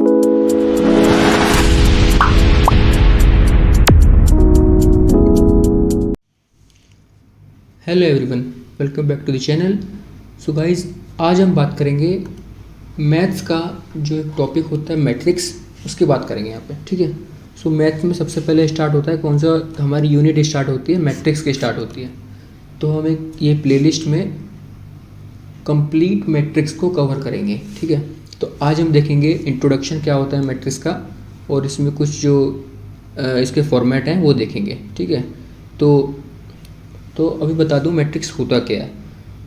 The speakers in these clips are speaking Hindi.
Hello everyone, welcome back to the channel. So guys, आज हम बात करेंगे मैथ्स का जो एक टॉपिक होता है मैट्रिक्स, उसकी बात करेंगे यहाँ पे। ठीक है। सो मैथ्स में सबसे पहले स्टार्ट होता है कौन सा, हमारी यूनिट स्टार्ट होती है मैट्रिक्स की स्टार्ट होती है। तो हम एक ये प्लेलिस्ट में कंप्लीट मैट्रिक्स को कवर करेंगे। ठीक है। तो आज हम देखेंगे इंट्रोडक्शन क्या होता है मैट्रिक्स का, और इसमें कुछ जो इसके फॉर्मेट हैं वो देखेंगे। ठीक है। तो अभी बता दूं मैट्रिक्स होता क्या है।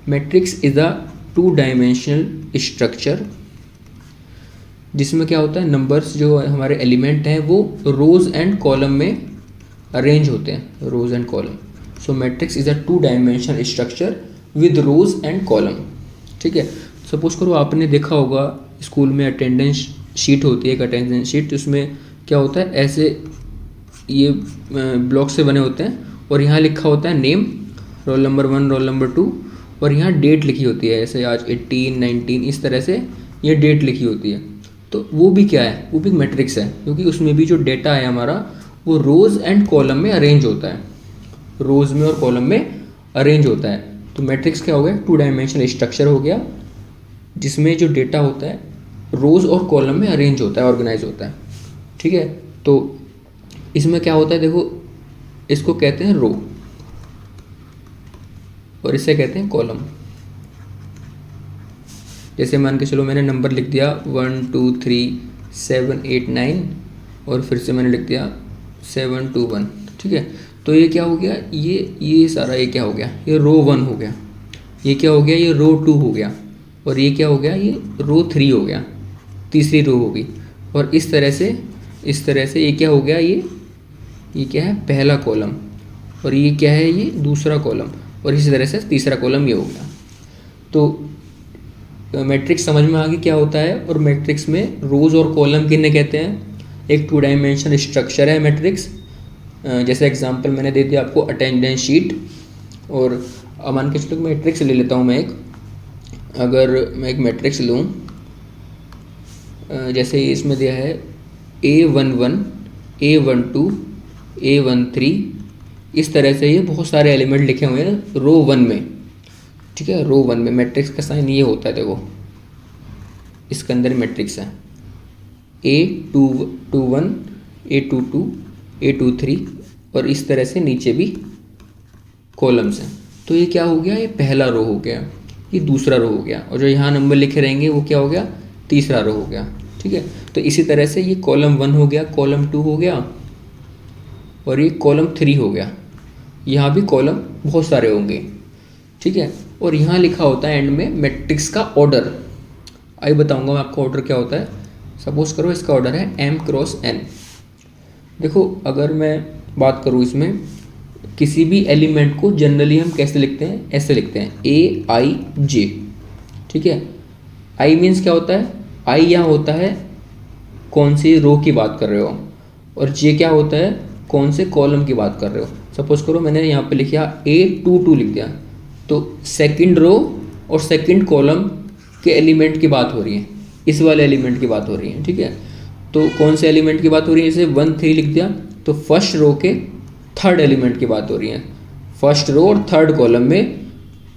Matrix is a 2 dimensional structure जिसमें क्या होता है, नंबर्स जो हमारे एलिमेंट हैं वो रोज एंड कॉलम में अरेंज होते हैं, rows and column. So matrix is a 2 dimensional structure with rows and column. ठीक है। सपोज करो आपने देखा होगा स्कूल में अटेंडेंस शीट होती है, एक अटेंडेंस शीट, उसमें क्या होता है, ऐसे ये ब्लॉक से बने होते हैं और यहाँ लिखा होता है name, roll number 1, roll number 2, और यहाँ डेट लिखी होती है, ऐसे आज 18, 19 इस तरह से ये डेट लिखी होती है। तो वो भी क्या है, वो भी मैट्रिक्स है, क्योंकि उसमें भी जो डेटा है हमारा वो रोज़ एंड कॉलम में अरेंज होता है, रोज़ में और कॉलम में अरेंज होता है। तो मैट्रिक्स क्या हो गया, 2 डायमेंशनल स्ट्रक्चर हो गया जिसमें जो डेटा होता है रोज़ और कॉलम में अरेंज होता है, ऑर्गेनाइज होता है। ठीक है। तो इसमें क्या होता है, देखो इसको कहते हैं रो और इसे कहते हैं कॉलम। जैसे मान के चलो मैंने नंबर लिख दिया 1 2 3 7 8 9 और फिर से मैंने लिख दिया 7 2 1। ठीक है। तो ये क्या हो गया, ये सारा ये क्या हो गया, ये रो 1 हो गया, ये क्या हो गया, ये रो 2 हो गया, और ये क्या हो गया, ये रो 3 हो गया, तीसरी रो होगी। और इस तरह से ये क्या हो गया, ये क्या है, पहला कॉलम, और ये क्या है, ये दूसरा कॉलम, और इसी तरह से तीसरा कॉलम ये हो गया। तो मैट्रिक्स समझ में आ गई क्या होता है। और मैट्रिक्स में रोज़ और कॉलम किन्हें कहते हैं, एक 2 डायमेंशनल स्ट्रक्चर है मैट्रिक्स। जैसे एग्जांपल मैंने दे दिया आपको अटेंडेंस शीट, और अब मान के चलो मैट्रिक्स ले लेता हूँ मैं एक, अगर मैं एक मैट्रिक्स लूँ, जैसे इसमें दिया है A11 A12 A13, इस तरह से ये बहुत सारे एलिमेंट लिखे हुए हैं रो 1 में। ठीक है। रो 1 में मैट्रिक्स का साइन ये होता है, देखो इसके अंदर मैट्रिक्स है A21 A22 A23, और इस तरह से नीचे भी कॉलम्स हैं। तो ये क्या हो गया, ये पहला रो हो गया, ये दूसरा रो हो गया, और जो यहाँ नंबर लिखे रहेंगे वो क्या हो गया, तीसरा रो हो गया। ठीक है। तो इसी तरह से ये कॉलम 1 हो गया, कॉलम 2 हो गया, और ये कॉलम 3 हो गया। यहाँ भी कॉलम बहुत सारे होंगे। ठीक है। और यहाँ लिखा होता है एंड में मैट्रिक्स का ऑर्डर। आइए बताऊंगा मैं आपको ऑर्डर क्या होता है। सपोज करो इसका ऑर्डर है m क्रॉस n। देखो अगर मैं बात करूँ इसमें, किसी भी एलिमेंट को जनरली हम कैसे लिखते हैं, ऐसे लिखते हैं AIJ। ठीक है। I मीन्स क्या होता है, I यहाँ होता है कौन सी रो की बात कर रहे हो, और J क्या होता है कौन से कॉलम की बात कर रहे हो। सपोज करो मैंने यहाँ पे लिखा A22 लिख दिया, तो सेकंड रो और सेकंड कॉलम के एलिमेंट की बात हो रही है, इस वाले एलिमेंट की बात हो रही है। ठीक है। तो कौन से एलिमेंट की बात हो रही है, जैसे 1 3 लिख दिया तो फर्स्ट रो के थर्ड एलिमेंट की बात हो रही है। फर्स्ट रो और थर्ड कॉलम में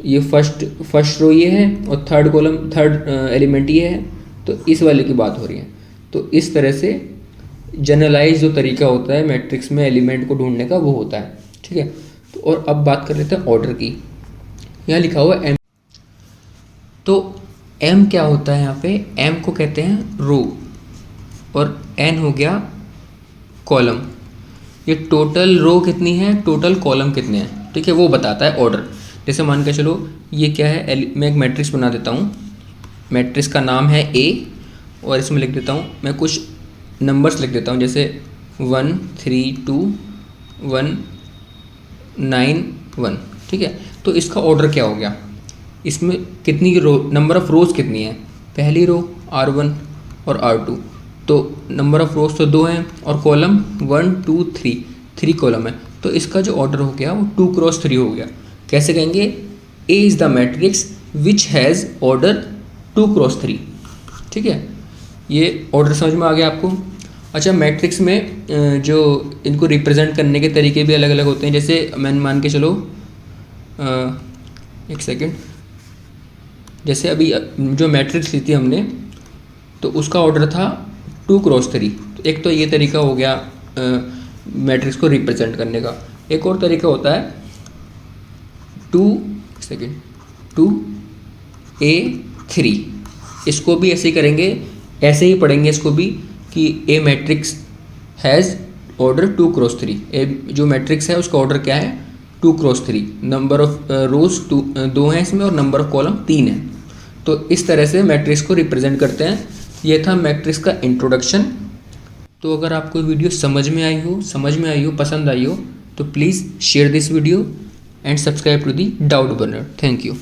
ये फर्स्ट रो ये है और थर्ड एलिमेंट ये है, तो इस वाले की बात हो रही है। तो इस तरह से जनरलाइज जो तरीका होता है मैट्रिक्स में एलिमेंट को ढूंढने का वो होता है। ठीक है। तो और अब बात कर लेते हैं ऑर्डर की। यहाँ लिखा हुआ है m, तो m क्या होता है, यहाँ पे m को कहते हैं रो, और n हो गया कॉलम। ये टोटल रो कितनी है, टोटल कॉलम कितने हैं, ठीक है, वो बताता है ऑर्डर। जैसे मान के चलो ये क्या है, मैं एक मैट्रिक्स बना देता हूँ, मैट्रिक्स का नाम है A, और इसमें लिख देता हूँ मैं कुछ नंबर्स लिख देता हूँ, जैसे 1 3 2 1 9 1। ठीक है। तो इसका ऑर्डर क्या हो गया, इसमें कितनी रो, नंबर ऑफ़ रोज़ कितनी है, पहली रो R1 और R2, तो नंबर ऑफ़ रोज़ तो 2 हैं, और कॉलम 1 2 3 कॉलम है। तो इसका जो ऑर्डर हो गया वो 2 क्रॉस 3 हो गया। कैसे कहेंगे, A is the matrix which has order 2 cross 3। ठीक है। ये ऑर्डर समझ में आ गया आपको। अच्छा, मैट्रिक्स में जो इनको रिप्रेजेंट करने के तरीके भी अलग अलग होते हैं। जैसे मैंने मान के चलो, एक सेकेंड, जैसे अभी जो मैट्रिक्स ली थी हमने, तो उसका ऑर्डर था 2x3। तो एक तो ये तरीका हो गया मैट्रिक्स को रिप्रेजेंट करने का। एक और तरीका होता है 2A3। इसको भी ऐसे ही करेंगे, ऐसे ही पढ़ेंगे इसको भी कि ए मैट्रिक्स हैज़ ऑर्डर 2x3। ए जो मैट्रिक्स है उसका ऑर्डर क्या है, 2x3। नंबर ऑफ रोज 2 हैं इसमें और नंबर ऑफ कॉलम 3 है। तो इस तरह से मैट्रिक्स को रिप्रेजेंट करते हैं। ये था मैट्रिक्स का इंट्रोडक्शन। तो अगर आपको वीडियो समझ में आई हो, पसंद आई हो, तो please share this video and subscribe to the doubt burner. Thank you.